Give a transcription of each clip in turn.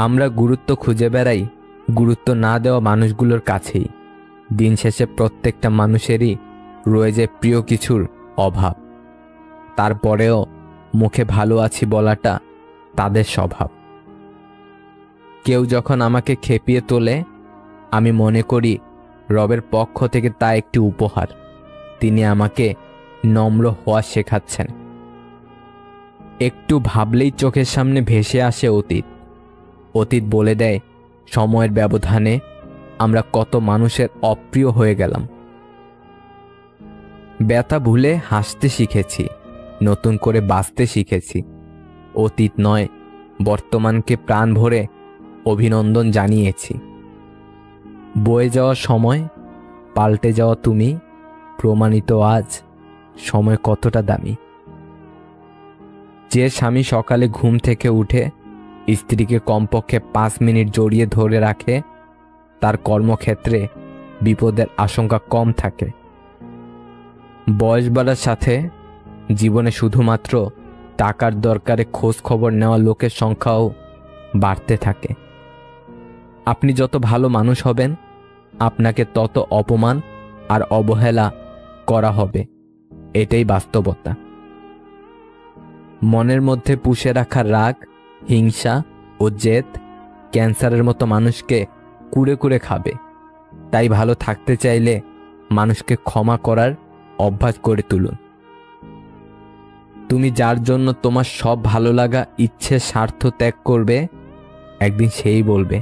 আমরা গুরুত্ব খুঁজে বেড়াই গুরুত্ব না দেওয়া মানুষগুলোর কাছেই। দিন শেষে প্রত্যেকটা মানুষেরই রয়ে প্রিয় কিছুর অভাব। তারপরেও মুখে ভালো আছি বলাটা তাদের স্বভাব। কেউ যখন আমাকে খেপিয়ে তোলে, আমি মনে করি রবের পক্ষ থেকে তা একটি উপহার। তিনি আমাকে নম্র হওয়া শেখাচ্ছেন। একটু ভাবলেই চোখের সামনে ভেসে আসে অতীত। অতীত বলে দেয় সময়ের ব্যবধানে আমরা কত মানুষের অপ্রিয় হয়ে গেলাম। ব্যথা ভুলে হাসতে শিখেছি, নতুন করে বাঁচতে শিখেছি। অতীত নয়, বর্তমানকে প্রাণ ভরে অভিনন্দন জানিয়েছি। বয়ে যাওয়া সময়, পাল্টে যাওয়া তুমি, প্রমাণিত আজ সময় কতটা দামি। যে স্বামী সকালে ঘুম থেকে উঠে স্ত্রীকে কমপক্ষে 5 মিনিট জড়িয়ে ধরে রাখে, তার কর্মক্ষেত্রে বিপদের আশঙ্কা কম থাকে। বয়স বাড়ার সাথে জীবনে শুধুমাত্র টাকার দরকারে খোঁজ খবর নেওয়া লোকের সংখ্যাও বাড়তে থাকে। আপনি যত ভালো মানুষ হবেন, আপনাকে তত অপমান আর অবহেলা করা হবে। এটাই বাস্তবতা। মনের মধ্যে পুষে রাখা রাগ, হিংসা ও জেদ ক্যান্সারের মতো মানুষকে কুড়ে কুড়ে খাবে। তাই ভালো থাকতে চাইলে মানুষকে ক্ষমা করার অভ্যাস করে তুলুন। তুমি যার জন্য তোমার সব ভালো লাগা, ইচ্ছে, স্বার্থ ত্যাগ করবে, একদিন সেই বলবে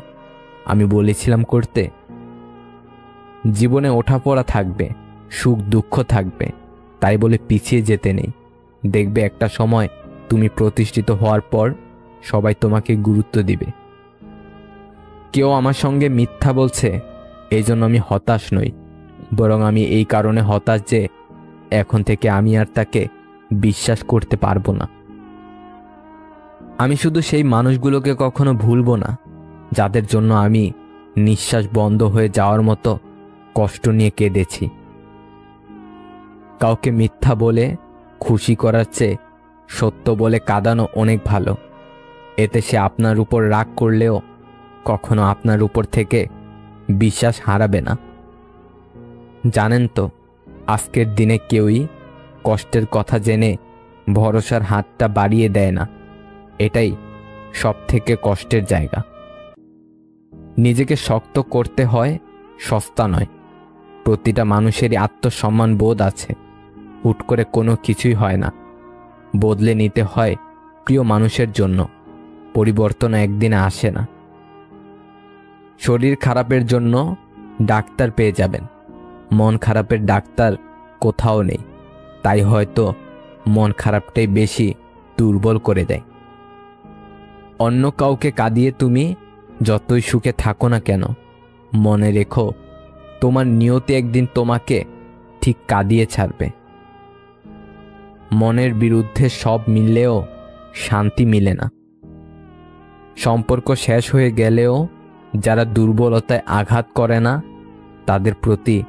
আমি বলেছিলাম করতে। জীবনে ওঠাপড়া থাকবে, সুখ দুঃখ থাকবে, তাই বলে পিছিয়ে যেতে নেই। দেখবে একটা সময় তুমি প্রতিষ্ঠিত হওয়ার পর সবাই তোমাকে গুরুত্ব দিবে। কেউ আমার সঙ্গে মিথ্যা বলছে, এই জন্য আমি হতাশ নই, বরং আমি এই কারণে হতাশ যে এখন থেকে আমি আর তাকে বিশ্বাস করতে পারবো না। আমি শুধু সেই মানুষগুলোকে কখনো ভুলবো না যাদের জন্য আমি নিঃশ্বাস বন্ধ হয়ে যাওয়ার মতো কষ্ট নিয়ে কেঁদেছি। কাউকে মিথ্যা বলে খুশি করার চেয়ে সত্য বলে কাঁদানো অনেক ভালো। এতে সে আপনার উপর রাগ করলেও কখনো আপনার উপর থেকে বিশ্বাস হারাবে না। জানেন তো, আজকের দিনে কেউই কষ্টের কথা জেনে ভরসার হাতটা বাড়িয়ে দেয় না। এটাই সব থেকে কষ্টের জায়গা। নিজেকে শক্ত করতে হয়, সস্তা নয়। প্রতিটা মানুষেরই আত্মসম্মান বোধ আছে। হুট করে কোনো কিছুই হয় না। বদলে নিতে হয় প্রিয় মানুষের জন্য। পরিবর্তন একদিনে আসে না। শরীর খারাপের জন্য ডাক্তার পেয়ে যাবেন, মন খারাপের ডাক্তার কোথাও নেই। তাই হয়তো মন খারাপটাই বেশি দুর্বল করে দেয়। অন্য কাউকে কাঁদিয়ে তুমি যতই সুখে থাকো না কেন, মনে রেখো তোমার নিয়তি একদিন তোমাকে ঠিক কাঁদিয়ে ছাড়বে। মনের বিরুদ্ধে সব মিললেও শান্তি মিলে না। সম্পর্ক শেষ হয়ে গেলেও যারা দুর্বলতায় আঘাত করে না, তাদের প্রতি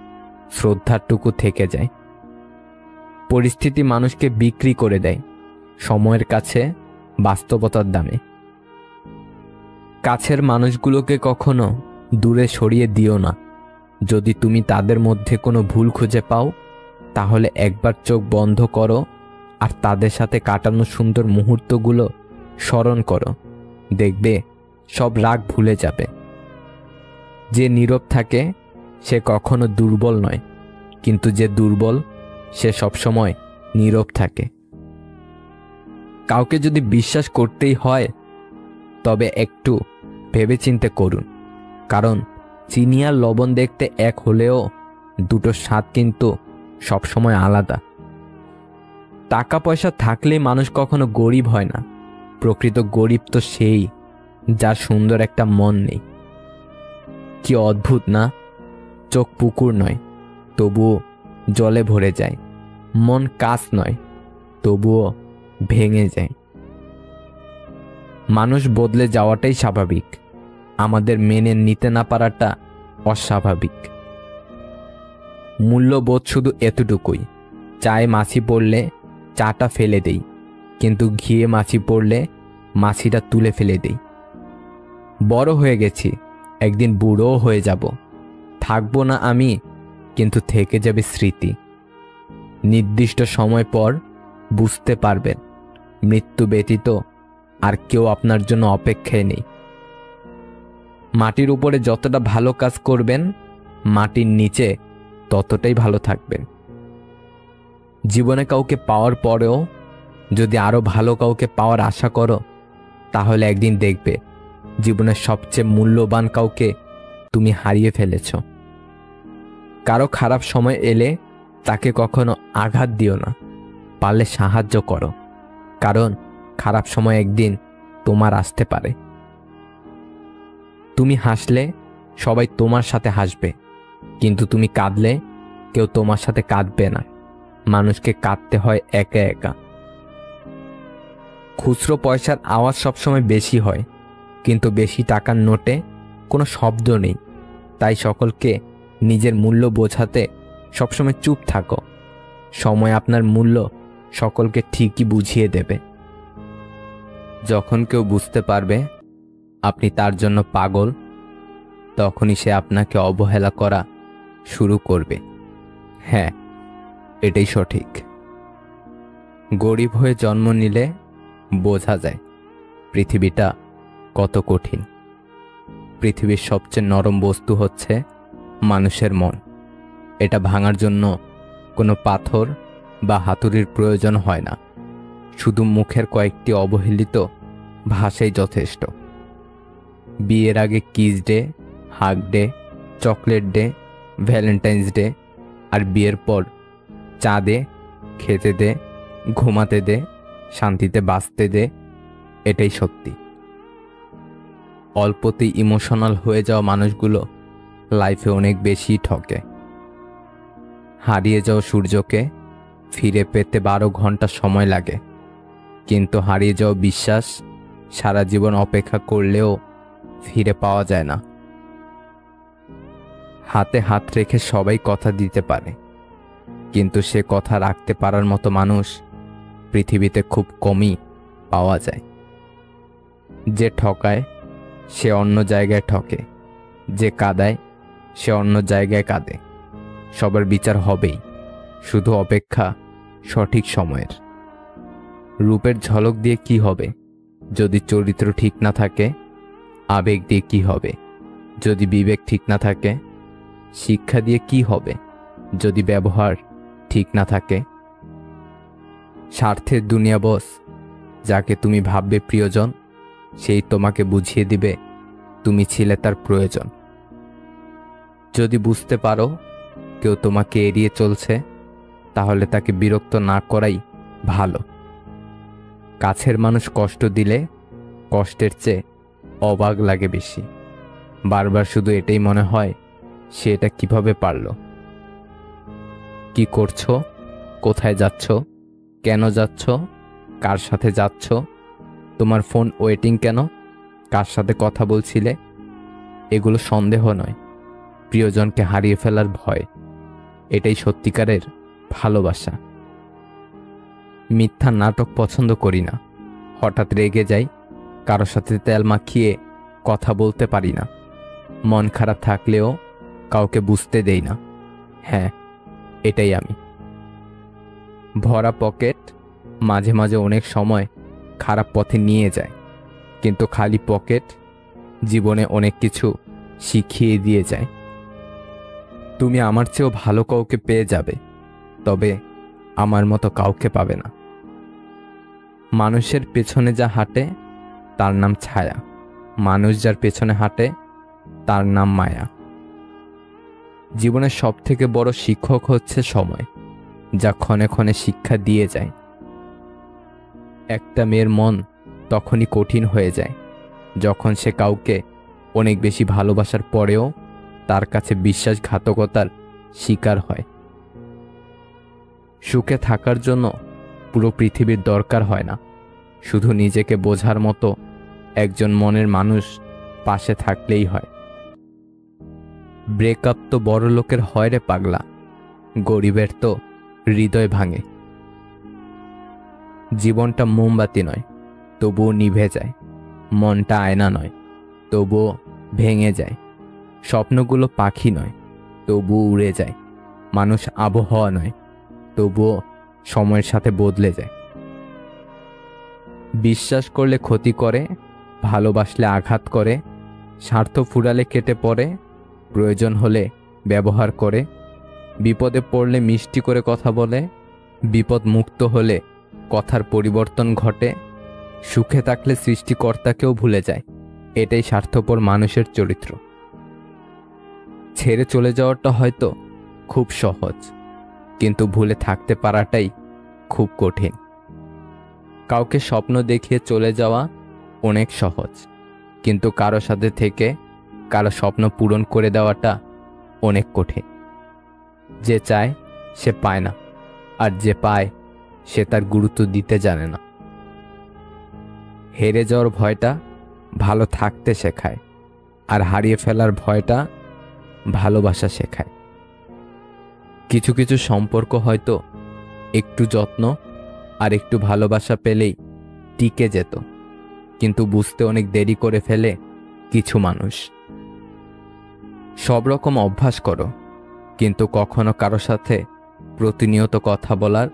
শ্রদ্ধাটুকু থেকে যায়। পরিস্থিতি মানুষকে বিক্রি করে দেয় সময়ের কাছে, বাস্তবতার দামে। কাছের মানুষগুলোকে কখনো দূরে সরিয়ে দিও না। যদি তুমি তাদের মধ্যে কোনো ভুল খুঁজে পাও, তাহলে একবার চোখ বন্ধ করো আর তাদের সাথে কাটানো সুন্দর মুহূর্তগুলো স্মরণ করো। দেখবে সব রাগ ভুলে যাবে। যে নীরব থাকে সে কখনো দুর্বল নয়, কিন্তু যে দুর্বল সে সবসময় নীরব থাকে। কাউকে যদি বিশ্বাস করতেই হয়, তবে একটু ভেবেচিন্তে করুন। কারণ চিনি আর লবণ দেখতে এক হলেও দুটো স্বাদ কিন্তু সবসময় আলাদা। টাকা পয়সা থাকলেই মানুষ কখনো গরিব হয় না। প্রকৃত গরিব তো সেই যার সুন্দর একটা মন নেই। কি অদ্ভুত না? চোখ পুকুর নয়, তবুও জলে ভরে যায়। মন কাঁচ নয়, তবুও ভেঙে যায়। মানুষ বদলে যাওয়াটাই স্বাভাবিক, আমাদের মেনে নিতে না পারাটা অস্বাভাবিক। মূল্যবোধ শুধু এতটুকুই, চায়ে মাছি পড়লে চাটা ফেলে দেই, কিন্তু ঘিয়ে মাছি পড়লে মাছিটা তুলে ফেলে দেই। বড় হয়ে গেছি, একদিন বুড়োও হয়ে যাব। থাকবো না আমি, কিন্তু থেকে যাবে স্মৃতি। নির্দিষ্ট সময় পর বুঝতে পারবেন মৃত্যু ব্যতীত আর কেউ আপনার জন্য অপেক্ষায় নেই। মাটির উপরে যতটা ভালো কাজ করবেন, মাটির নিচে ততটাই ভালো থাকবেন। জীবনে কাউকে পাওয়ার পরেও যদি আরো ভালো কাউকে পাওয়ার আশা করো, তাহলে একদিন দেখবে জীবনের সবচেয়ে মূল্যবান কাউকে তুমি হারিয়ে ফেলেছ। কারো খারাপ সময় এলে তাকে কখনো আঘাত দিও না, পারলে সাহায্য করো, কারণ খারাপ সময় একদিন তোমার আসতে পারে। তুমি হাসলে সবাই তোমার সাথে হাসবে, কিন্তু তুমি কাঁদলে কেউ তোমার সাথে কাঁদবে না। মানুষকে কাঁদতে হয় একা একা। খুচরো পয়সার আওয়াজ সবসময় বেশি হয়, কিন্তু বেশি টাকার নোটে কোনো শব্দ নেই। তাই সকলকে নিজের মূল্য বোঝাতে সবসময় চুপ থাকো। সময় আপনার মূল্য সকলকে ঠিকই বুঝিয়ে দেবে। যখন কেউ বুঝতে পারবে আপনি তার জন্য পাগল, তখনই সে আপনাকে অবহেলা করা শুরু করবে। হ্যাঁ, এটাই সঠিক। গরিব হয়ে জন্ম নিলে বোঝা যায় পৃথিবীটা কত কঠিন। পৃথিবীর সবচেয়ে নরম বস্তু হচ্ছে মানুষের মন। এটা ভাঙার জন্য কোনো পাথর বা হাতুড়ির প্রয়োজন হয় না, শুধু মুখের কয়েকটি অবহেলিত ভাষাই যথেষ্ট। বিয়ের আগে kiss day, hug day, chocolate day, Valentine's day, আর বিয়ের পর চা দে, খেতে দে, ঘুমাতে দে, শান্তিতে বাঁচতে দে। এটাই সত্যি। অল্পতেই ইমোশনাল হয়ে যাওয়া মানুষগুলো লাইফে অনেক বেশি ঠকে। হারিয়ে যাওয়া সূর্যকে ফিরে পেতে 12 ঘন্টা সময় লাগে, কিন্তু হারিয়ে যাওয়া বিশ্বাস সারা জীবন অপেক্ষা করলেও ফিরে পাওয়া যায় না। হাতে হাত রেখে সবাই কথা দিতে পারে, কিন্তু সে কথা রাখতে পারার মতো মানুষ পৃথিবীতে খুব কমই পাওয়া যায়। যে ঠকায় সে অন্য জায়গায় ঠকে, যে কাঁদায় সে অন্য জায়গায় কাঁদে। সবার বিচার হবেই, শুধু অপেক্ষা সঠিক সময়ের। রূপের ঝলক দিয়ে কি হবে যদি চরিত্র ঠিক না থাকে? আবেগ দিয়ে কি হবে যদি বিবেক ঠিক না থাকে? শিক্ষা দিয়ে কি হবে যদি ব্যবহার ঠিক না থাকে? স্বার্থের দুনিয়া বস, যাকে তুমি ভাববে প্রিয়জন, সেই তোমাকে বুঝিয়ে দিবে তুমি ছিলে তার প্রয়োজন। যদি বুঝতে পারো কেউ তোমাকে এড়িয়ে চলছে, তাহলে তাকে বিরক্ত না করাই ভালো। কাছের মানুষ কষ্ট দিলে কষ্টের চেয়ে অবাক লাগে বেশি। বারবার শুধু এটাই মনে হয়, সে এটা কিভাবে পারল। কি করছো, কোথায় যাচ্ছ, কেন যাচ্ছ, কার সাথে যাচ্ছ, তোমার ফোন ওয়েটিং কেন, কার সাথে কথা বলছিলে? এগুলো সন্দেহ নয়, প্রিয়জনকে হারিয়ে ফেলার ভয়। এটাই সত্যিকারের ভালোবাসা। মিথ্যা নাটক পছন্দ করি না। হঠাৎ রেগে যাই, কারো সাথে তেল মাখিয়ে কথা বলতে পারি না। মন খারাপ থাকলেও কাউকে বুঝতে দেই না। হ্যাঁ, এটাই আমি। ভরা পকেট মাঝে মাঝে অনেক সময় খারাপ পথে নিয়ে যায়, কিন্তু খালি পকেট জীবনে অনেক কিছু শিখিয়ে দিয়ে যায়। তুমি আমার চেয়েও ভালো কাউকে পেয়ে যাবে, তবে আমার মতো কাউকে পাবে না। মানুষের পেছনে যা হাঁটে তার নাম ছায়া, মানুষ যার পেছনে হাঁটে তার নাম মায়া। জীবনের সবথেকে বড় শিক্ষক হচ্ছে সময়, যা ক্ষণে ক্ষণে শিক্ষা দিয়ে যায়। একটা মেয়ের মন তখনই কঠিন হয়ে যায় যখন সে কাউকে অনেক বেশি ভালোবাসার পরেও তার কাছে বিশ্বাসঘাতকতার শিকার হয়। সুখে থাকার জন্য পুরো পৃথিবীর দরকার হয় না, শুধু নিজেকে বোঝার মতো একজন মনের মানুষ পাশে থাকলেই হয়। ব্রেকআপ তো বড় লোকের হয় রে পাগলা, গরিবের তো হৃদয় ভাঙে। জীবনটা মোমবাতি নয়, তবুও নিভে যায়। মনটা আয়না নয়, তবুও ভেঙে যায়। স্বপ্নগুলো পাখি নয়, তবুও উড়ে যায়। মানুষ আবহাওয়া নয়, তবুও সময়ের সাথে বদলে যায়। বিশ্বাস করলে ক্ষতি করে, ভালোবাসলে আঘাত করে, স্বার্থ ফুরালে কেটে পড়ে, প্রয়োজন হলে ব্যবহার করে, বিপদে পড়লে মিষ্টি করে কথা বলে, বিপদ মুক্ত হলে কথার পরিবর্তন ঘটে, সুখে থাকলে সৃষ্টিকর্তাকেও ভুলে যায়। এটাই স্বার্থপর মানুষের চরিত্র। ছেড়ে চলে যাওয়াটা হয়তো খুব সহজ, কিন্তু ভুলে থাকতে পারাটাই খুব কঠিন। কাউকে স্বপ্ন দেখিয়ে চলে যাওয়া অনেক সহজ, কিন্তু কারো সাথে থেকে কারো স্বপ্ন পূরণ করে দেওয়াটা অনেক কঠিন। যে চায় সে পায় না, আর যে পায় সে তার গুরুত্ব দিতে জানে না। হেরে যাওয়ার ভয়টা ভালো থাকতে শেখায়, আর হারিয়ে ফেলার ভয়টা ভালোবাসা শেখায়। কিছু কিছু সম্পর্ক হয়তো একটু যত্ন আর একটু ভালোবাসা পেলেই টিকে যেত, কিন্তু বুঝতে অনেক দেরি করে ফেলে কিছু মানুষ। সব রকম অভ্যাস করো, কিন্তু কখনো কারো সাথে প্রতিনিয়ত কথা বলার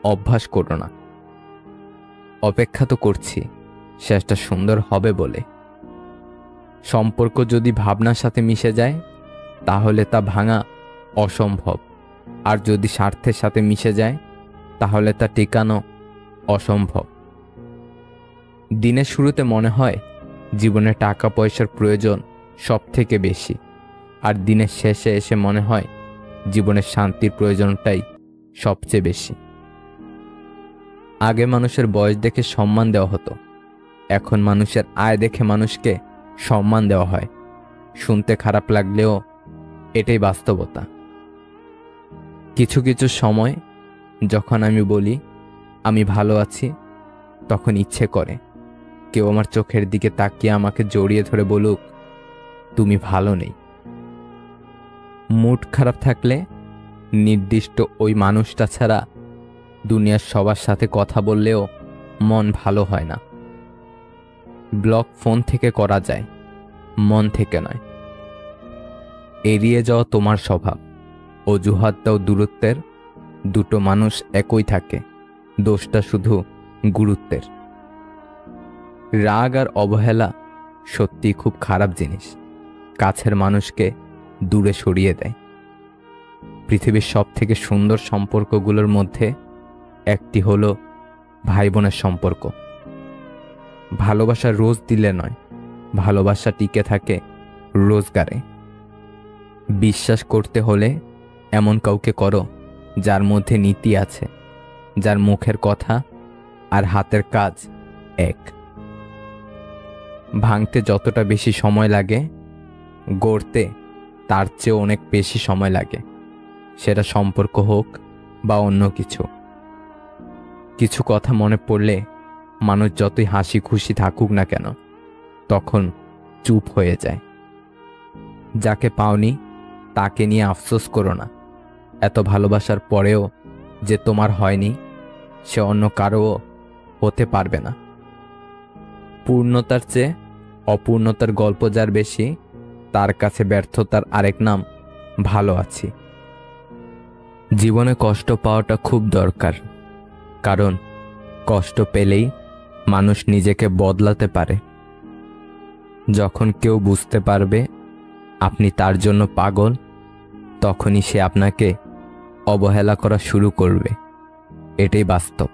অভ্যাস করো না। অপেক্ষা তো করছি শেষটা সুন্দর হবে বলে। সম্পর্ক যদি ভাবনার সাথে মিশে যায় তাহলে তা ভাঙা অসম্ভব, আর যদি স্বার্থের সাথে মিশে যায় তাহলে তা টিকানো অসম্ভব। দিনের শুরুতে মনে হয় জীবনে টাকা পয়সার প্রয়োজন সব থেকে বেশি, আর দিনের শেষে এসে মনে হয় জীবনের শান্তির প্রয়োজনটাই সবচেয়ে বেশি। আগে মানুষের বয়স দেখে সম্মান দেওয়া হতো, এখন মানুষের আয় দেখে মানুষকে সম্মান দেওয়া হয়। শুনতে খারাপ লাগলেও এটাই বাস্তবতা। কিছু কিছু সময় যখন আমি বলি আমি ভালো আছি, তখন ইচ্ছে করে কেউ আমার চোখের দিকে তাকিয়ে আমাকে জড়িয়ে ধরে বলুক তুমি ভালো নেই। মুড খারাপ থাকলে নির্দিষ্ট ওই মানুষটা ছাড়া দুনিয়ার সবার সাথে কথা বললেও মন ভালো হয় না। ব্লক ফোন থেকে করা যায়, মন থেকে নয়। এড়িয়ে যাওয়া তোমার স্বভাব, অজুহাত দাও দূরত্বের। দুটো মানুষ একই থাকে, দোষটা শুধু গুরুত্বের। রাগ আর অবহেলা সত্যি খুব খারাপ জিনিস, কাছের মানুষকে দূরে সরিয়ে দেয়। পৃথিবীর সব থেকে সুন্দর সম্পর্কগুলোর মধ্যে একটি হলো ভাই বোনের সম্পর্ক। ভালোবাসা রোজ দিলে নয়, ভালোবাসা টিকে থাকে রোজগারে। বিশ্বাস করতে হলে এমন কাউকে করো যার মধ্যে নীতি আছে, যার মুখের কথা আর হাতের কাজ এক। ভাঙতে যতটা বেশি সময় লাগে, গড়তে তার চেয়ে অনেক বেশি সময় লাগে, সেটা সম্পর্ক হোক বা অন্য কিছু। কিছু কথা মনে পড়লে মানুষ যতই হাসি খুশি থাকুক না কেন তখন চুপ হয়ে যায়। যাকে পাওনি তাকে নিয়ে আফসোস করো না। এত ভালোবাসার পরেও যে তোমার হয়নি সে অন্য কারো হতে পারবে না। পূর্ণতার চেয়ে অপূর্ণতার গল্প যার বেশি, তার কাছে ব্যর্থতার আরেক নাম ভালো আছি। জীবনে কষ্ট পাওয়াটা খুব দরকার, কারণ কষ্ট পেলেই মানুষ নিজেকে বদলাতে পারে। যখন কেউ বুঝতে পারবে আপনি তার জন্য পাগল, তখনই সে আপনাকে অবহেলা করা শুরু করবে। এটাই বাস্তব।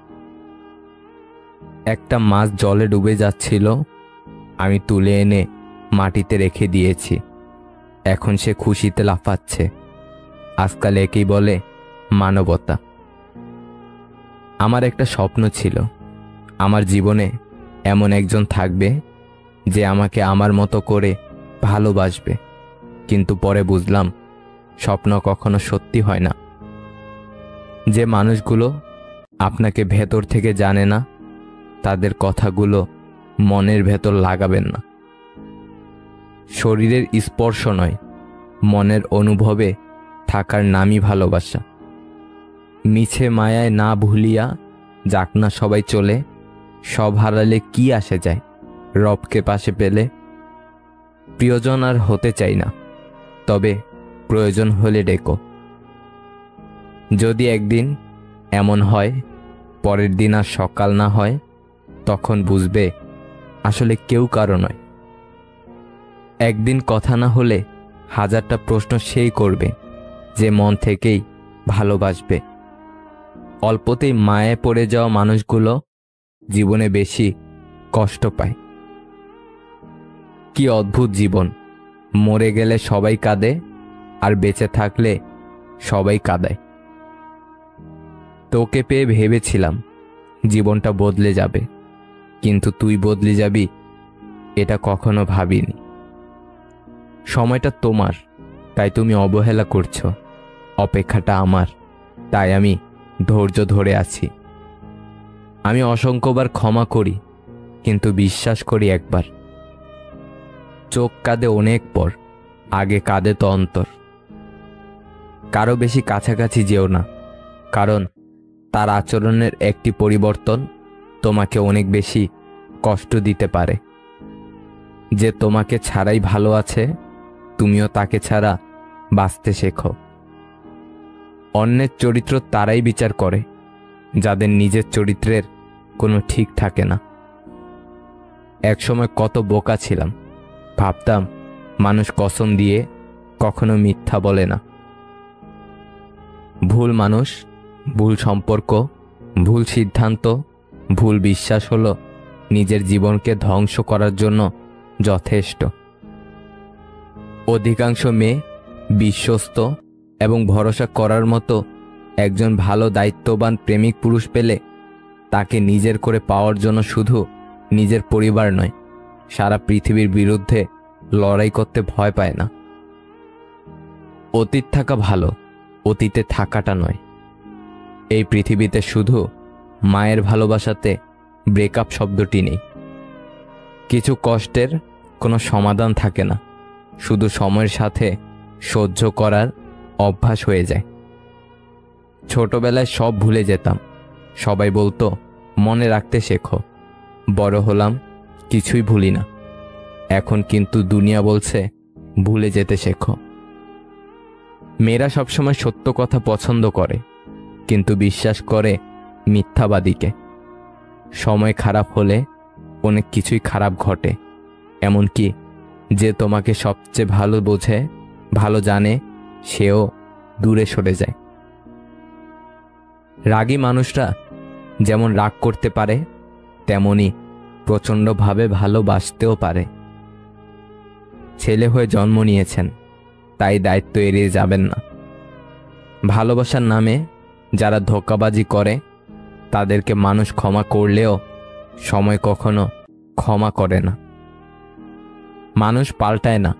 একটা মাছ জলে ডুবে যাচ্ছিল, আমি তুলে এনে মাটিতে রেখে দিয়েছি। এখন সে খুশিতে লাফাচ্ছে। আজকাল একেই বলে মানবতা। আমার একটা স্বপ্ন ছিল, আমার জীবনে এমন একজন থাকবে যে আমাকে আমার মতো করে ভালোবাসবে। কিন্তু পরে বুঝলাম স্বপ্ন কখনো সত্যি হয় না। যে মানুষগুলো আপনাকে ভেতর থেকে জানে না, তাদের কথাগুলো মনের ভেতর লাগাবেন না। শরীরের স্পর্শ নয়, মনের অনুভবে থাকার নামই ভালোবাসা। মিছে মায়ায় না ভুলিয়া যাক না সবাই চলে, সব হারালে কি আসে যায় রবকে পাশে পেলে। প্রিয়জন আর হতে চাই না, তবে প্রয়োজন হলে ডেকো। যদি একদিন এমন হয় পরের দিন আর সকাল না হয়, তখন বুঝবে আসলে কেউ কারো নয়। একদিন কথা না হলে হাজারটা প্রশ্ন সেই করবে যে মন থেকেই ভালোবাসবে। অল্পতেই মায়ে পড়ে যাওয়া মানুষগুলো জীবনে বেশি কষ্ট পায়। কি অদ্ভুত জীবন! মরে গেলে সবাই কাঁদে, আর বেঁচে থাকলে সবাই কাঁদায়। তোকে পেয়ে ভেবেছিলাম জীবনটা বদলে যাবে, কিন্তু তুই বদলে যাবি এটা কখনো ভাবিনি। সময়টা তোমার, তাই তুমি অবহেলা করছো। অপেক্ষাটা আমার, তাই আমি ধৈর্য ধরে আছি। আমি অসংখ্যবার ক্ষমা করি, কিন্তু বিশ্বাস করি একবার। চোখ কাঁদে অনেক পর, আগে কাঁদে তো অন্তর। কারো বেশি কাছাকাছি যেও না, কারণ তার আচরণের একটি পরিবর্তন তোমাকে অনেক বেশি কষ্ট দিতে পারে। যে তোমাকে ছাড়াই ভালো আছে, তুমিও তাকে ছাড়া বাঁচতে শেখো। অন্যের চরিত্র তারাই বিচার করে যাদের নিজের চরিত্রের কোনো ঠিক থাকে না। একসময় কত বোকা ছিলাম, ভাবতাম মানুষ কসম দিয়ে কখনো মিথ্যা বলে না। ভুল মানুষ, ভুল সম্পর্ক, ভুল সিদ্ধান্ত, ভুল বিশ্বাস হলো নিজের জীবনকে ধ্বংস করার জন্য যথেষ্ট। অধিকাংশ মেয়ে বিশ্বস্ত এবং ভরসা করার মতো একজন ভালো দায়িত্ববান প্রেমিক পুরুষ পেলে তাকে নিজের করে পাওয়ার জন্য শুধু নিজের পরিবার নয়, সারা পৃথিবীর বিরুদ্ধে লড়াই করতে ভয় পায় না। অতীত থাকা ভালো, অতীতে থাকাটা নয়। এই পৃথিবীতে শুধু মায়ের ভালোবাসাতে ব্রেকআপ শব্দটি নেই। কিছু কষ্টের কোনো সমাধান থাকে না, শুধু সময়ের সাথে সহ্য করার অভ্যাস হয়ে যায়। ছোটবেলায় সব ভুলে যেতাম, সবাই বলতো মনে রাখতে শেখো। বড় হলাম, কিছুই ভুলি না। এখন কিন্তু দুনিয়া বলছে ভুলে যেতে শেখো। মেয়েরা সবসময় সত্য কথা পছন্দ করে, কিন্তু বিশ্বাস করে মিথ্যাবাদীকে। সময় খারাপ হলে অনেক কিছুই খারাপ ঘটে, এমনকি যে তোমাকে সবচেয়ে ভালো বোঝে, ভালো জানে, সেও দূরে সরে যায়। রাগী মানুষরা যেমন রাগ করতে পারে, তেমনি প্রচণ্ডভাবে ভালোবাসতেও পারে। ছেলে হয়ে জন্ম নিয়েছেন, তাই দায়িত্ব এড়িয়ে যাবেন না। ভালোবাসার নামে যারা ধোঁকাবাজি করে তাদেরকে মানুষ ক্ষমা করলেও সময় কখনো ক্ষমা করে না। মানুষ পাল্টায় না,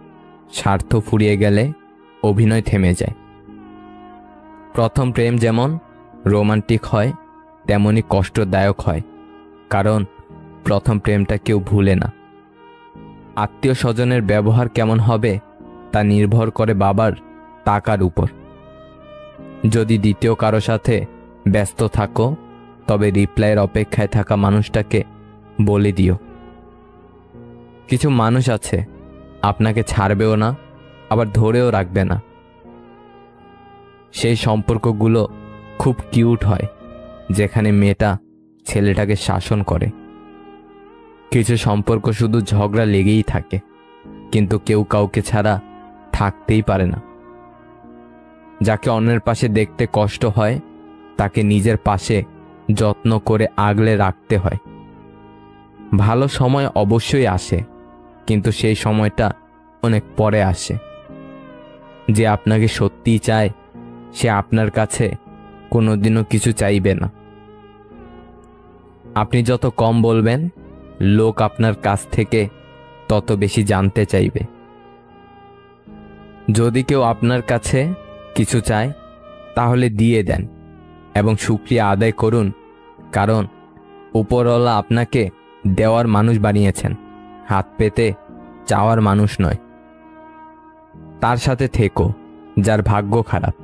স্বার্থ ফুরিয়ে গেলে অভিনয় থেমে যায়। প্রথম প্রেম যেমন রোমান্টিক হয়, তেমনি কষ্টদায়ক হয়, কারণ প্রথম প্রেমটা কেউ ভুলে না। আত্মীয় স্বজনের ব্যবহার কেমন হবে তা নির্ভর করে বাবার টাকার উপর। যদি দ্বিতীয় কারো সাথে ব্যস্ত থাকো, তবে রিপ্লাইয়ের অপেক্ষায় থাকা মানুষটাকে বলে দিও। কিছু মানুষ আছে আপনাকে ছাড়বেও না, আবার ধরেও রাখবে না। সেই সম্পর্কগুলো খুব কিউট হয়, যেখানে মেয়েটা ছেলেটাকে শাসন করে। কিছু সম্পর্ক শুধু ঝগড়া লেগেই থাকে, কিন্তু কেউ কাউকে ছাড়া থাকতেই পারে না। যাকে অন্যের পাশে দেখতে কষ্ট হয়, তাকে নিজের পাশে যত্ন করে আগলে রাখতে হয়। ভালো সময় অবশ্যই আসে, কিন্তু সেই সময়টা অনেক পরে আসে। যে আপনাকে সত্যিই চায়, সে আপনার কাছে কোনোদিনও কিছু চাইবে না। আপনি যত কম বলবেন, লোক আপনার কাছ থেকে তত বেশি জানতে চাইবে। যদি কেউ আপনার কাছে কিছু চায়, তাহলে দিয়ে দেন এবং শুকরিয়া আদায় করুন, কারণ উপরওয়ালা আপনাকে দেওয়ার মানুষ বানিয়েছেন, হাত পেতে চাওয়ার মানুষ নয়। তার সাথে থেকো যার ভাগ্য খারাপ,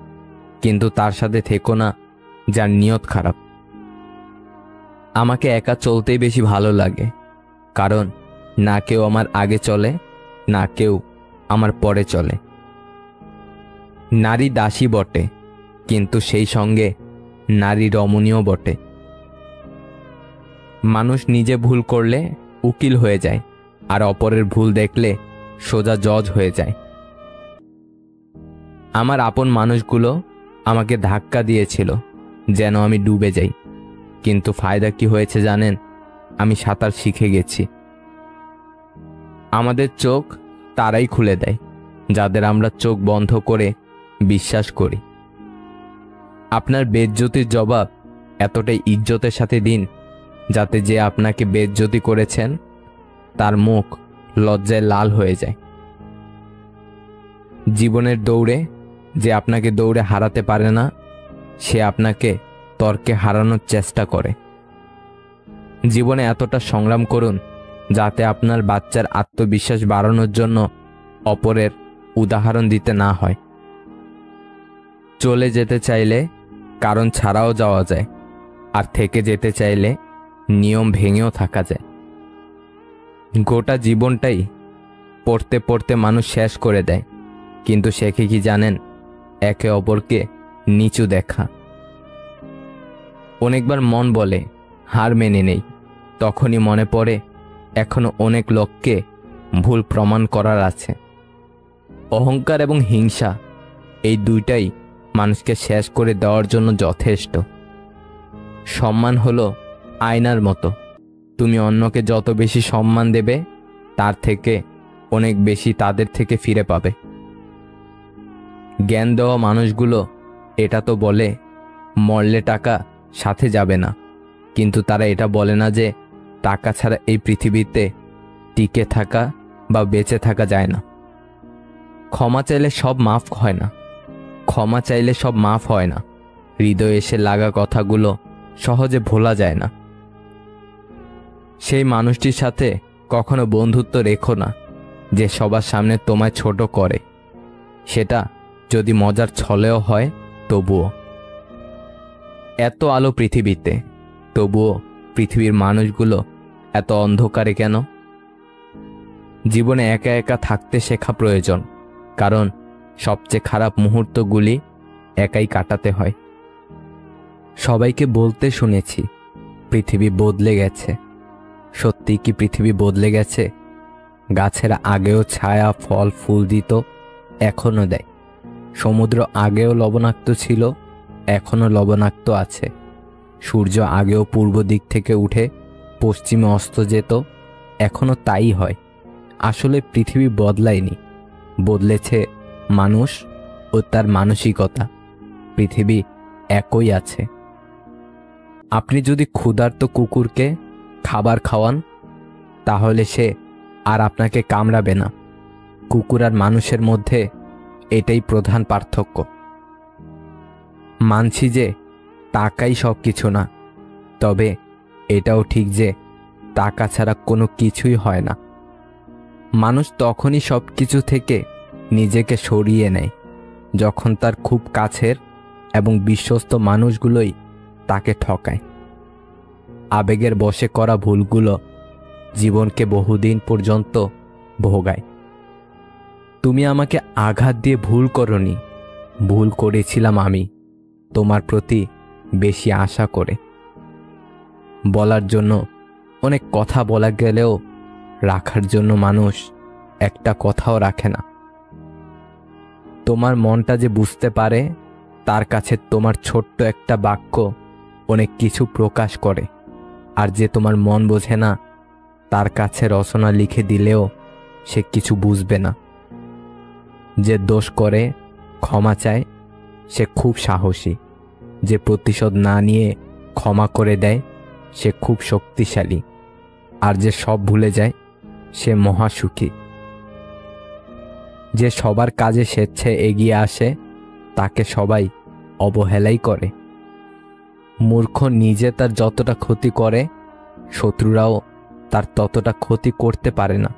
কিন্তু তার সাথে থেকো না যার নিয়ত খারাপ। আমাকে একা চলতেই বেশি ভালো লাগে, কারণ না কেউ আমার আগে চলে, না কেউ আমার পরে চলে। নারী দাসী বটে, কিন্তু সেই সঙ্গে নারী রমণীয় বটে। মানুষ নিজে ভুল করলে উকিল হয়ে যায়, আর অপরের ভুল দেখলে সোজা জজ হয়ে যায়। আমার আপন মানুষগুলো আমাকে ধাক্কা দিয়েছিল যেন আমি ডুবে যাই, কিন্তু ফায়দা কি হয়েছে জানেন? আমি সাঁতার শিখে গেছি। আমাদের চোখ তারাই খুলে দেয় যাদের আমরা চোখ বন্ধ করে বিশ্বাস করি। আপনার বেইজ্জতির জবাব এতটাই ইজ্জতের সাথে দিন যাতে যে আপনাকে বেইজ্জতি করেছেন তার মুখ লজ্জায় লাল হয়ে যায়। জীবনের দৌড়ে যে আপনাকে দৌড়ে হারাতে পারে না, সে আপনাকে তর্কে হারানোর চেষ্টা করে। জীবনে এতটা সংগ্রাম করুন যাতে আপনার বাচ্চার আত্মবিশ্বাস বাড়ানোর জন্য অপরের উদাহরণ দিতে না হয়। চলে যেতে চাইলে কারণ ছাড়াও যাওয়া যায়, আর থেকে যেতে চাইলে নিয়ম ভেঙেও থাকা যায়। গোটা জীবনটাই পড়তে পড়তে মানুষ শেষ করে দেয়, কিন্তু শেখে কি জানেন? একে অপরকে নিচু দেখা। অনেকবার মন বলে হার মেনে নেই, তখনই মনে পড়ে এখনো অনেক লোককে ভুল প্রমাণ করার আছে। অহংকার এবং হিংসা এই দুইটাই মানুষকে শেষ করে দেওয়ার জন্য যথেষ্ট। সম্মান হলো আয়নার মতো, তুমি অন্যকে যত বেশি সম্মান দেবে তার থেকে অনেক বেশি তাদের থেকে ফিরে পাবে। জ্ঞান দেওয়া মানুষগুলো এটা তো বলে মরলে টাকা সাথে যাবে না, কিন্তু তারা এটা বলে না যে টাকা ছাড়া এই পৃথিবীতে টিকে থাকা বা বেঁচে থাকা যায় না। ক্ষমা চাইলে সব মাফ হয় না, ক্ষমা চাইলে সব মাফ হয় না। হৃদয়ে এসে লাগা কথাগুলো সহজে ভোলা যায় না। সেই মানুষটির সাথে কখনো বন্ধুত্ব রেখো না যে সবার সামনে তোমায় ছোট করে, সেটা যদি মজার ছলেও হয় তবুও। এত আলো পৃথিবীতে, তবুও পৃথিবীর মানুষগুলো এত অন্ধকারে কেন? জীবনে একা একা থাকতে শেখা প্রয়োজন, কারণ সবচেয়ে খারাপ মুহূর্তগুলি একাই কাটাতে হয়। সবাইকে বলতে শুনেছি পৃথিবী বদলে গেছে। সত্যি কি পৃথিবী বদলে গেছে? গাছেরা আগেও ছায়া ফল ফুল দিত, এখনো দেয়। সমুদ্র আগেও লবণাক্ত ছিল, এখনো লবণাক্ত আছে। সূর্য আগেও পূর্ব দিক থেকে উঠে পশ্চিমে অস্ত যেত, এখনো তাই হয়। আসলে পৃথিবী বদলায়নি, বদলেছে মানুষ ও তার মানসিকতা। পৃথিবী একই আছে। আপনি যদি ক্ষুধার্ত কুকুরকে খাবার খাওয়ান, তাহলে সে আর আপনাকে কামড়াবে না। কুকুর আর মানুষের মধ্যে এটাই প্রধান পার্থক্য। মানছি যে টাকাই সব কিছু না, তবে এটাও ঠিক যে টাকা ছাড়া কোনো কিছুই হয় না। মানুষ তখনই সব কিছু থেকে নিজেকে সরিয়ে নেয় যখন তার খুব কাছের এবং বিশ্বস্ত মানুষগুলোই তাকে ঠকায়। আবেগের বশে করা ভুলগুলো জীবনকে বহুদিন পর্যন্ত ভোগায়। তুমি আমাকে আঘাত দিয়ে ভুল করনি, ভুল করেছিলাম আমি তোমার প্রতি বেশি আশা করে। বলার জন্য অনেক কথা বলা গেলেও রাখার জন্য মানুষ একটা কথাও রাখে না। তোমার মনটা যে বুঝতে পারে, তার কাছে তোমার ছোট্ট একটা বাক্য অনেক কিছু প্রকাশ করে। আর যে তোমার মন বোঝে না, তার কাছে রচনা লিখে দিলেও সে কিছু বুঝবে না। যে দোষ করে ক্ষমা চায় সে খুব সাহসী, যে প্রতিশোধ না নিয়ে ক্ষমা করে দেয় সে খুব শক্তিশালী, আর যে সব ভুলে যায় সে মহাসুখী। যে সবার কাজে স্বেচ্ছায় এগিয়ে আসে তাকে সবাই অবহেলাই করে। মূর্খ নিজে তার যতটা ক্ষতি করে, শত্রুরাও তার ততটা ক্ষতি করতে পারে না।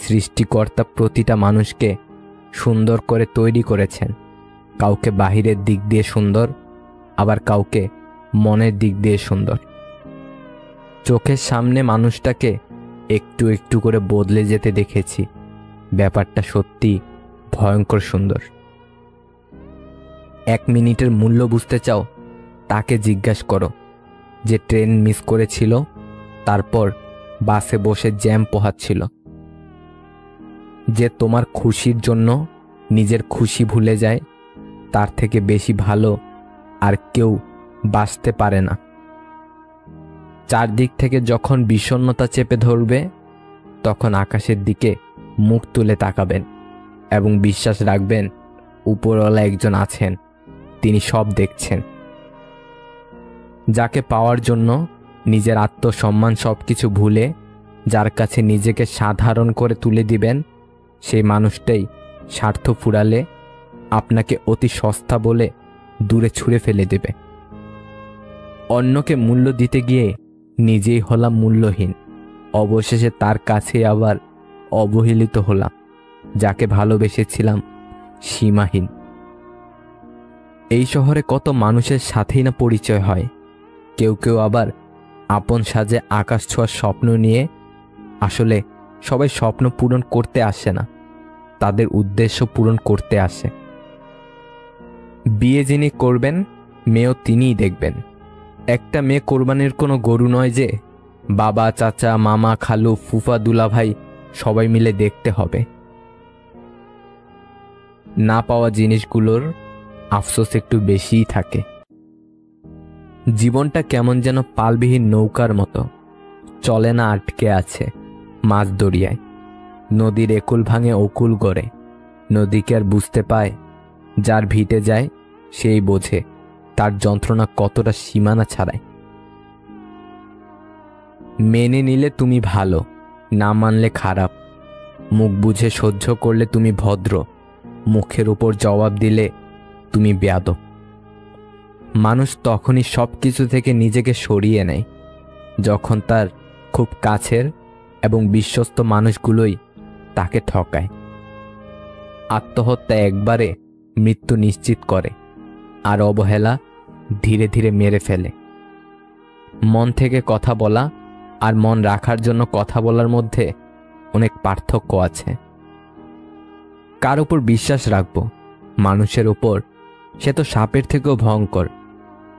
সৃষ্টিকর্তা প্রতিটা মানুষকে সুন্দর করে তৈরি করেছেন, কাউকে বাহিরের দিক দিয়ে সুন্দর, আবার কাউকে মনের দিক দিয়ে সুন্দর। চোখের সামনে মানুষটাকে একটু একটু করে বদলে যেতে দেখেছি, ব্যাপারটা সত্যি ভয়ঙ্কর সুন্দর। 1 মিনিটের মূল্য বুঝতে চাও? তাকে জিজ্ঞাসা করো যে ট্রেন মিস করেছিল, তারপর বাসে বসে জ্যাম পোহাচ্ছিল। যে তোমার খুশির জন্য নিজের খুশি ভুলে যায়, তার থেকে বেশি ভালো আর কেউ বাঁচতে পারে না। চারদিক থেকে যখন বিষণ্ণতা চেপে ধরবে, তখন আকাশের দিকে মুখ তুলে তাকাবেন এবং বিশ্বাস রাখবেন উপরওয়ালা একজন আছেন, তিনি সব দেখছেন। যাকে পাওয়ার জন্য নিজের আত্মসম্মান সবকিছু ভুলে যার কাছে নিজেকে সাধারণ করে তুলে দিবেন, সেই মানুষটাই স্বার্থ ফুরালে আপনাকে অতি সস্তা বলে দূরে ছুঁড়ে ফেলে দেবে। অন্যকে মূল্য দিতে গিয়ে নিজেই হলাম মূল্যহীন, অবশেষে তার কাছে আবার অবহেলিত হলাম যাকে ভালোবেসেছিলাম সীমাহীন। এই শহরে কত মানুষের সাথেই না পরিচয় হয়, কেউ কেউ আবার আপন সাজে আকাশ ছোঁয়ার স্বপ্ন নিয়ে। আসলে সবাই স্বপ্ন পূরণ করতে আসে না, তাদের উদ্দেশ্য পূরণ করতে আসে। বিয়ে যিনি করবেন, মেয়েও তিনিই দেখবেন। একটা মেয়ে কোরবানির কোনো গরু নয় যে বাবা, চাচা, মামা, খালু, ফুফা, দুলাভাই সবাই মিলে দেখতে হবে। না পাওয়া জিনিসগুলোর আফসোস একটু বেশিই থাকে। জীবনটা কেমন যেন পালবিহীন নৌকার মতো, চলে না, আটকে আছে মাঝ দরিয়ায়। নদীর একুল ভাঙে অকুল গড়ে, নদীকে আর বুঝতে পায় যার ভিটে যায় সেই বোঝে তার যন্ত্রণা কতটা সীমানা ছাড়ায়। মেনে নিলে তুমি ভালো, না মানলে খারাপ। মুখ বুঝে সহ্য করলে তুমি ভদ্র, মুখের উপর জবাব দিলে তুমি বেয়াদব। মানুষ তখনই সব কিছু থেকে নিজেকে সরিয়ে নেয় যখন তার খুব কাছের এবং বিশ্বস্ত মানুষগুলোই তাকে ঠকায়। আত্মহত্যা একবারে মৃত্যু নিশ্চিত করে, আর অবহেলা ধীরে ধীরে মেরে ফেলে। মন থেকে কথা বলা আর মন রাখার জন্য কথা বলার মধ্যে অনেক পার্থক্য আছে। কার উপর বিশ্বাস রাখবো? মানুষের উপর? সে তো সাপের থেকেও ভয়ঙ্কর।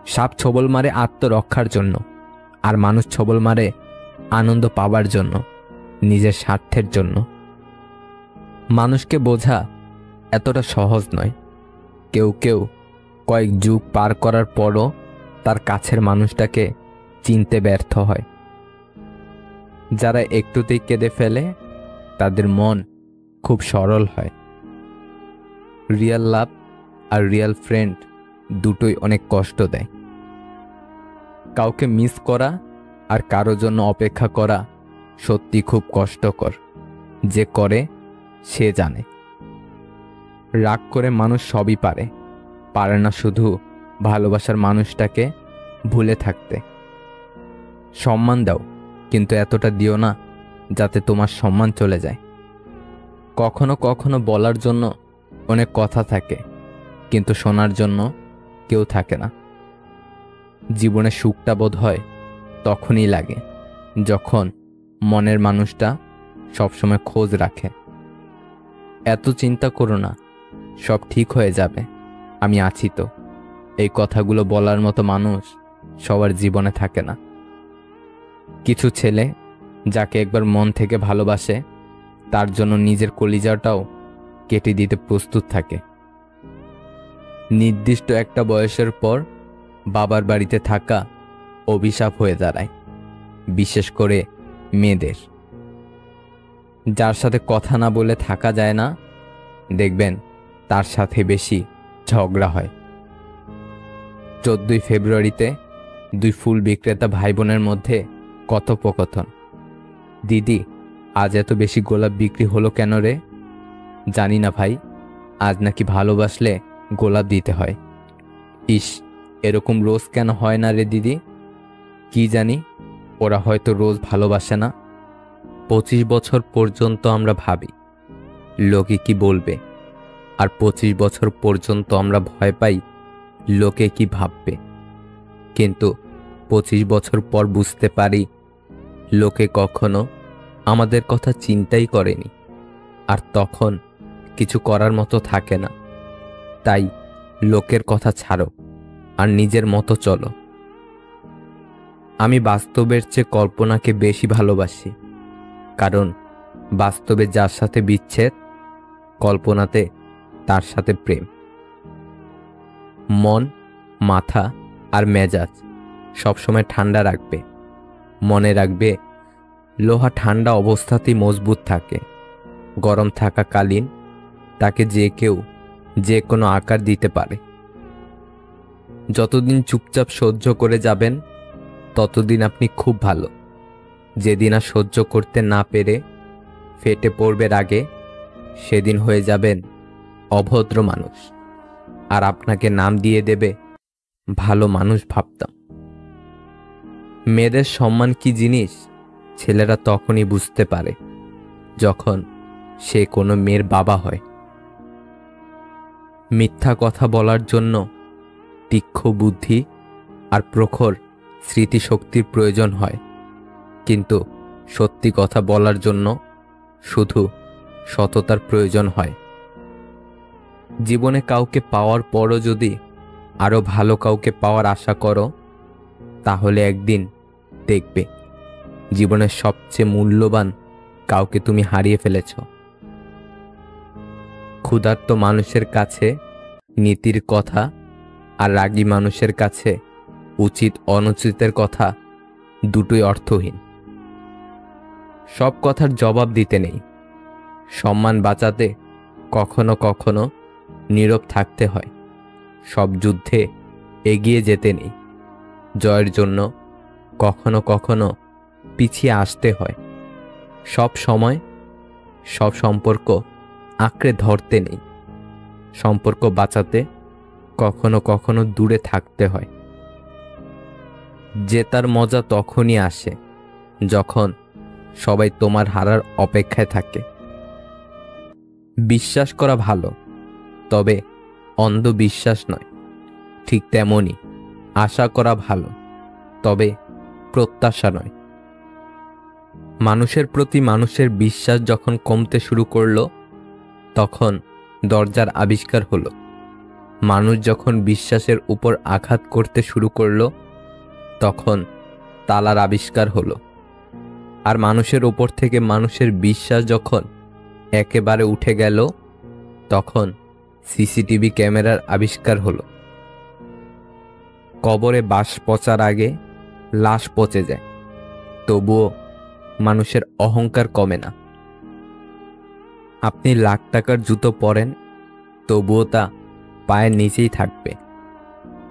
সাপ ছোবল মারে আত্মরক্ষার জন্য, আর মানুষ ছোবল মারে আনন্দ পাবার জন্য, নিজের স্বার্থের জন্য। মানুষকে বোঝা এতটা সহজ নয়। কেউ কেউ কয়েক যুগ পার করার পরও তার কাছের মানুষটাকে চিনতে ব্যর্থ হয়। যারা একটুতেই কেঁদে ফেলে, তাদের মন খুব সরল হয়। রিয়েল লাভ আর রিয়েল ফ্রেন্ড দুটোই অনেক কষ্ট দেয়। কাউকে মিস করা আর কারো জন্য অপেক্ষা করা সত্যি খুব কষ্টকর। যে করে সে জানে। রাগ করে মানুষ সবই পারে, পারে না শুধু ভালোবাসার মানুষটাকে ভুলে থাকতে। সম্মান দাও, কিন্তু এতটা দিও না যাতে তোমার সম্মান চলে যায়। কখনো কখনো বলার জন্য অনেক কথা থাকে, কিন্তু শোনার জন্য কেউ থাকে না। জীবনে সুখটা বোধ হয় তখনই লাগে যখন মনের মানুষটা সবসময় খোঁজ রাখে। এত চিন্তা করো না, সব ঠিক হয়ে যাবে, আমি আছি তো। এই কথাগুলো বলার মতো মানুষ সবার জীবনে থাকে না। কিছু ছেলে যাকে একবার মন থেকে ভালোবাসে, তার জন্য নিজের কলিজাটাও কেটে দিতে প্রস্তুত থাকে। নির্দিষ্ট একটা বয়সের পর বাবার বাড়িতে থাকা অভিশাপ হয়ে দাঁড়ায়, বিশেষ করে মেয়েদের। যার সাথে কথা না বলে থাকা যায় না, দেখবেন তার সাথে বেশি ঝগড়া হয়। 14 ফেব্রুয়ারিতে 2 ফুল বিক্রেতা ভাই বোনের মধ্যে কথোপকথন। দিদি, আজ এত বেশি গোলাপ বিক্রি হলো কেন রে? জানি না ভাই, আজ নাকি ভালোবাসলে গোলাপ দিতে হয়। ইস, এরকম রোজ কেন হয় না রে দিদি? কি জানি, ওরা হয়তো রোজ ভালোবাসে না। 25 বছর পর্যন্ত আমরা ভাবি লোকে কি বলবে, আর 25 বছর পর্যন্ত আমরা ভয় পাই লোকে কি ভাববে। কিন্তু 25 বছর পর বুঝতে পারি লোকে কখনো আমাদের কথা চিন্তাই করেনি, আর তখন কিছু করার মতো থাকে না। তাই লোকের কথা ছাড়ো আর নিজের মতো চলো। আমি বাস্তবের চেয়ে কল্পনাকে বেশি ভালোবাসি, কারণ বাস্তবে যার সাথে বিচ্ছেদ, কল্পনাতে তার সাথে প্রেম। মন, মাথা আর মেজাজ সবসময় ঠান্ডা রাখবে। মনে রাখবে, লোহা ঠান্ডা অবস্থাতেই মজবুত থাকে। গরম থাকাকালীন তাকে যে কেউ যে কোনো আকার দিতে পারে। যতদিন চুপচাপ সহ্য করে যাবেন, ততদিন আপনি খুব ভালো। যেদিন আর সহ্য করতে না পেরে ফেটে পড়বার আগে, সেদিন হয়ে যাবেন অভদ্র মানুষ, আর আপনাকে নাম দিয়ে দেবে ভালো মানুষ ভাবতাম। মেয়েদের সম্মান কি জিনিস ছেলেরা তখনই বুঝতে পারে যখন সে কোনো মেয়ের বাবা হয়। মিথ্যা কথা বলার জন্য তীক্ষ্ণ বুদ্ধি আর প্রখর স্মৃতিশক্তির প্রয়োজন হয়, কিন্তু সত্যি কথা বলার জন্য শুধু সততার প্রয়োজন হয়। জীবনে কাউকে পাওয়ার পরও যদি আরো ভালো কাউকে পাওয়ার আশা করো, তাহলে একদিন দেখবে জীবনের সবচেয়ে মূল্যবান কাউকে তুমি হারিয়ে ফেলেছ। ক্ষুধার্ত মানুষের কাছে নীতির কথা আর রাগী মানুষের কাছে উচিত অনুচিতের কথা দুটোই অর্থহীন। সব কথার জবাব দিতে নেই। সম্মান বাঁচাতে কখনো কখনো নীরব থাকতে হয়। সব যুদ্ধে এগিয়ে যেতে নেই। জয়ের জন্য কখনো কখনো পিছিয়ে আসতে হয়। সব সময় সব সম্পর্ক আঁকড়ে ধরতে নেই। সম্পর্ক বাঁচাতে কখনো কখনো দূরে থাকতে হয়। জেতার মজা তখনই আসে যখন সবাই তোমার হারার অপেক্ষায় থাকে। বিশ্বাস করা ভালো, তবে অন্ধবিশ্বাস নয়। ঠিক তেমনই আশা করা ভালো, তবে প্রত্যাশা নয়। মানুষের প্রতি মানুষের বিশ্বাস যখন কমতে শুরু করলো, তখন দরজার আবিষ্কার হলো। মানুষ যখন বিশ্বাসের উপর আঘাত করতে শুরু করলো, তখন তালার আবিষ্কার হলো। আর মানুষের উপর থেকে মানুষের বিশ্বাস যখন একেবারে উঠে গেল, তখন সিসিটিভি ক্যামেরার আবিষ্কার হলো। কবরে বাঁশ পচার আগে লাশ পচে যায়, তবুও মানুষের অহংকার কমে না। আপনি লাখ টাকার জুতো পরেন, তবুও তা পায়ের নিচেই থাকবে।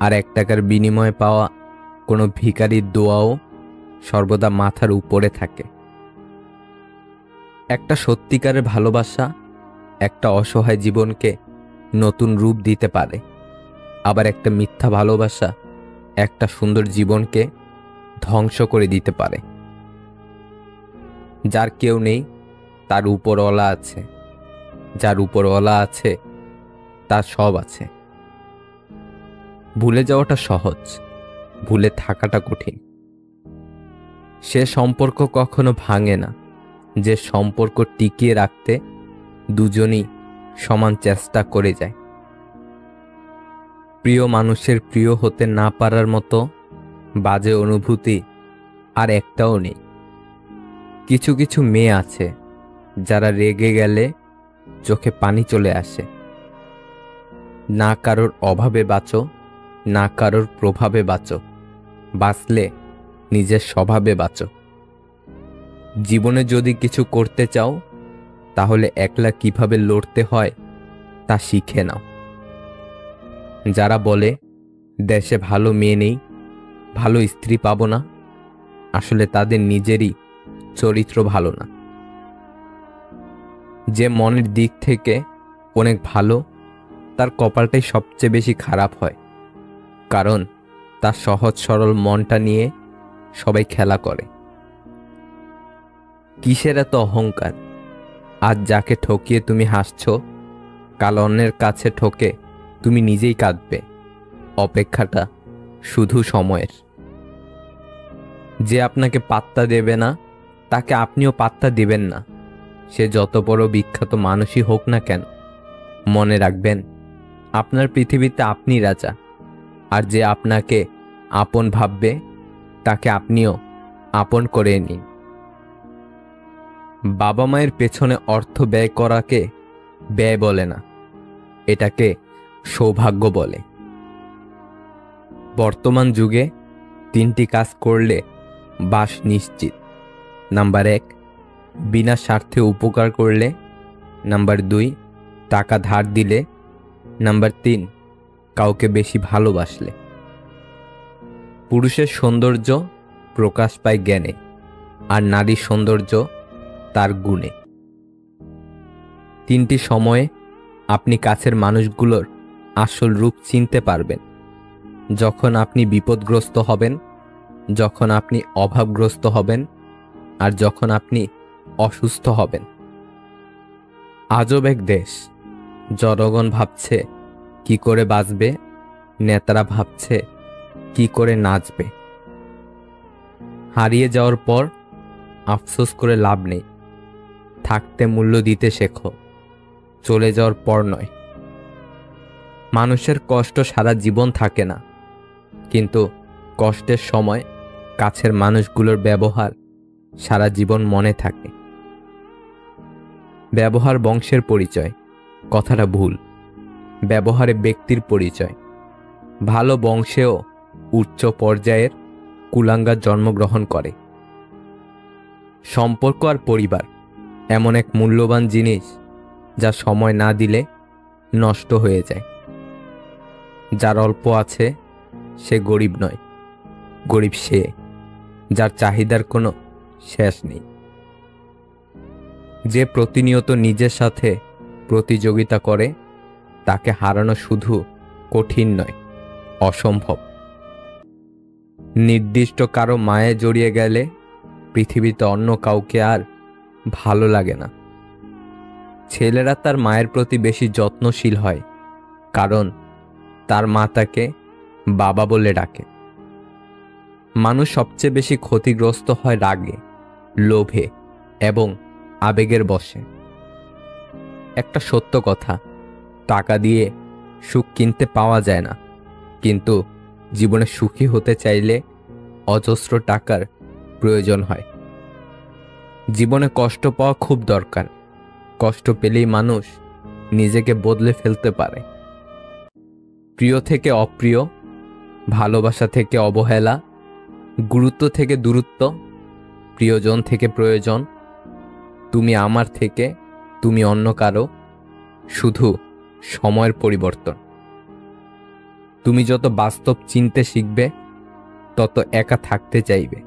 আর 1 টাকার বিনিময়ে পাওয়া কোনো ভিখারির দোয়াও সর্বদা মাথার উপরে থাকে। একটা সত্যিকারের ভালোবাসা একটা অসহায় জীবনকে নতুন রূপ দিতে পারে। আবার একটা মিথ্যা ভালোবাসা একটা সুন্দর জীবনকে ধ্বংস করে দিতে পারে। যার কেউ নেই, তার উপরওয়ালা আছে। যার উপরওয়ালা আছে, তার সব আছে। ভুলে যাওয়াটা সহজ, ভুলে থাকাটা কঠিন। সে সম্পর্ক কখনো ভাঙে না যে সম্পর্ক টিকিয়ে রাখতে দুজনই সমান চেষ্টা করে যায়। প্রিয় মানুষের প্রিয় হতে না পারার মতো বাজে অনুভূতি আর একটাও নেই। কিছু কিছু মেয়ে আছে যারা রেগে গেলে চোখে পানি চলে আসে। না কারোর অভাবে বাঁচো, না কারোর প্রভাবে বাঁচো, বাঁচলে নিজের স্বভাবে বাঁচো। জীবনে যদি কিছু করতে চাও, তাহলে একলা কিভাবে লড়তে হয় তা শিখে নাও। যারা বলে দেশে ভালো মেয়ে নেই, ভালো স্ত্রী পাবো না, আসলে তাদের নিজেরই চরিত্র ভালো না। যে মনের দিক থেকে অনেক ভালো, তার কপালটাই সবচেয়ে বেশি খারাপ হয়, কারণ তার সহজ সরল মনটা নিয়ে সবাই খেলা করে। কিসের এত অহংকার? আজ যাকে ঠকিয়ে তুমি হাসছো, কাল অন্যের কাছে ঠকে তুমি নিজেই কাঁদবে। অপেক্ষাটা শুধু সময়ের। যে আপনাকে পাত্তা দেবে না, তাকে আপনিও পাত্তা দিবেন না। সে যত বড় বিখ্যাত মানুষই হোক না কেন, মনে রাখবেন আপনার পৃথিবীতে আপনি রাজা। আর যে আপনাকে আপন ভাববে তাকে আপনিও আপন করে নিন। বাবা মায়ের পেছনে অর্থ ব্যয় করাকে ব্যয় বলে না, এটাকে সৌভাগ্য বলে। বর্তমান যুগে 3টি কাজ করলে বাস নিশ্চিত। নাম্বার 1, বিনা স্বার্থে উপকার করলে। নাম্বার 2, টাকা ধার দিলে। নাম্বার 3, কাউকে বেশি ভালোবাসলে। পুরুষের সৌন্দর্য প্রকাশ পায় জ্ঞানে, আর নারীর সৌন্দর্য তার গুণে। 3টি সময়ে আপনি কাছের মানুষগুলোর আসল রূপ চিনতে পারবেন। যখন আপনি বিপদগ্রস্ত হবেন, যখন আপনি অভাবগ্রস্ত হবেন, আর যখন আপনি অসুস্থ হবেন। আজব এক দেশ, জনগণ ভাবছে কি করে বাঁচবে, নেতারা ভাবছে কি করে নাচবে। হারিয়ে যাওয়ার পর আফসোস করে লাভ নেই, থাকতে মূল্য দিতে শেখো, চলে যাওয়ার পর নয়। মানুষের কষ্ট সারা জীবন থাকে না, কিন্তু কষ্টের সময় কাছের মানুষগুলোর ব্যবহার সারা জীবন মনে থাকে। ব্যবহার বংশের পরিচয়, কথাটা ভুল। ব্যবহারে ব্যক্তির পরিচয়। ভালো বংশেও উচ্চ পর্যায়ের কুলাঙ্গার জন্মগ্রহণ করে। সম্পর্ক আর পরিবার এমন এক মূল্যবান জিনিস যা সময় না দিলে নষ্ট হয়ে যায়। যার অল্প আছে সে গরিব নয়, গরিব সে যার চাহিদার কোনো শেষ নেই। যে প্রতিনিয়ত নিজের সাথে প্রতিযোগিতা করে তাকে হারানো শুধু কঠিন নয়, অসম্ভব। নির্দিষ্ট কারো মায়ে জড়িয়ে গেলে পৃথিবীতে অন্য কাউকে আর ভালো লাগে না। ছেলেরা তার মায়ের প্রতি বেশি যত্নশীল হয়, কারণ তার মা তাকে বাবা বলে ডাকে। মানুষ সবচেয়ে বেশি ক্ষতিগ্রস্ত হয় রাগে, লোভে এবং আবেগের বশে। একটা সত্য কথা, টাকা দিয়ে সুখ কিনতে পাওয়া যায় না, কিন্তু জীবনে সুখী হতে চাইলে অজস্র টাকার প্রয়োজন হয়। জীবনে কষ্ট পাওয়া খুব দরকার, কষ্ট পেলেই মানুষ নিজেকে বদলে ফেলতে পারে। প্রিয় থেকে অপ্রিয়, ভালোবাসা থেকে অবহেলা, গুরুত্ব থেকে দূরত্ব, প্রিয়জন থেকে প্রয়োজন, তুমি আমার থেকে তুমি অন্য কারো, শুধু সময়ের পরিবর্তন। তুমি যত বাস্তব চিনতে শিখবে তত একা থাকতে চাইবে।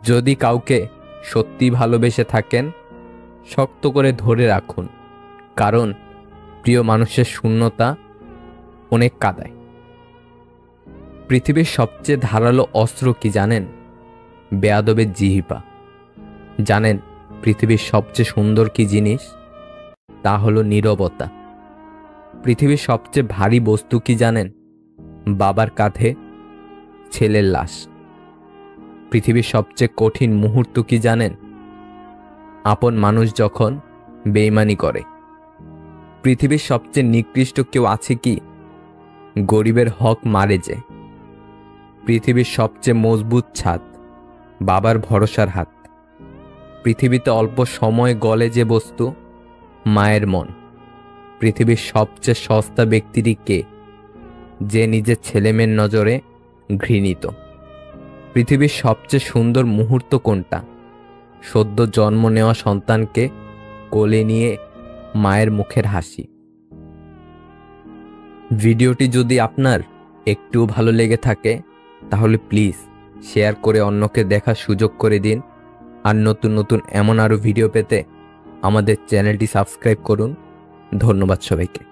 যদি কাউকে সত্যি ভালোবেসে থাকেন, শক্ত করে ধরে রাখুন, কারণ প্রিয় মানুষের শূন্যতা অনেক কাঁদায়। পৃথিবীর সবচেয়ে ধারালো অস্ত্র কি জানেন? বেয়াদবের জিহ্বা। জানেন পৃথিবীর সবচেয়ে সুন্দর কি জিনিস? তা হলো নীরবতা। পৃথিবীর সবচেয়ে ভারী বস্তু কি জানেন? বাবার কাঁধে ছেলের লাশ। পৃথিবীর সবচেয়ে কঠিন মুহূর্ত কি জানেন? আপন মানুষ যখন বেইমানি করে। পৃথিবীর সবচেয়ে নিকৃষ্ট কেউ আছে কি? গরিবের হক মারে যে। পৃথিবীর সবচেয়ে মজবুত ছাদ বাবার ভরসার হাত। পৃথিবীতে অল্প সময় গলে যে বস্তু, মায়ের মন। পৃথিবীর সবচেয়ে সস্তা ব্যক্তিটি কে? যে নিজের ছেলেমেয়ের নজরে ঘৃণিত। পৃথিবীর সবচেয়ে সুন্দর মুহূর্ত কোনটা? সদ্য জন্ম নেওয়া সন্তানকে কোলে নিয়ে মায়ের মুখের হাসি। ভিডিওটি যদি আপনার একটুও ভালো লেগে থাকে তাহলে প্লিজ শেয়ার করে অন্যকে দেখার সুযোগ করে দিন। আর নতুন নতুন এমন আরও ভিডিও পেতে আমাদের চ্যানেলটি সাবস্ক্রাইব করুন। ধন্যবাদ সবাইকে।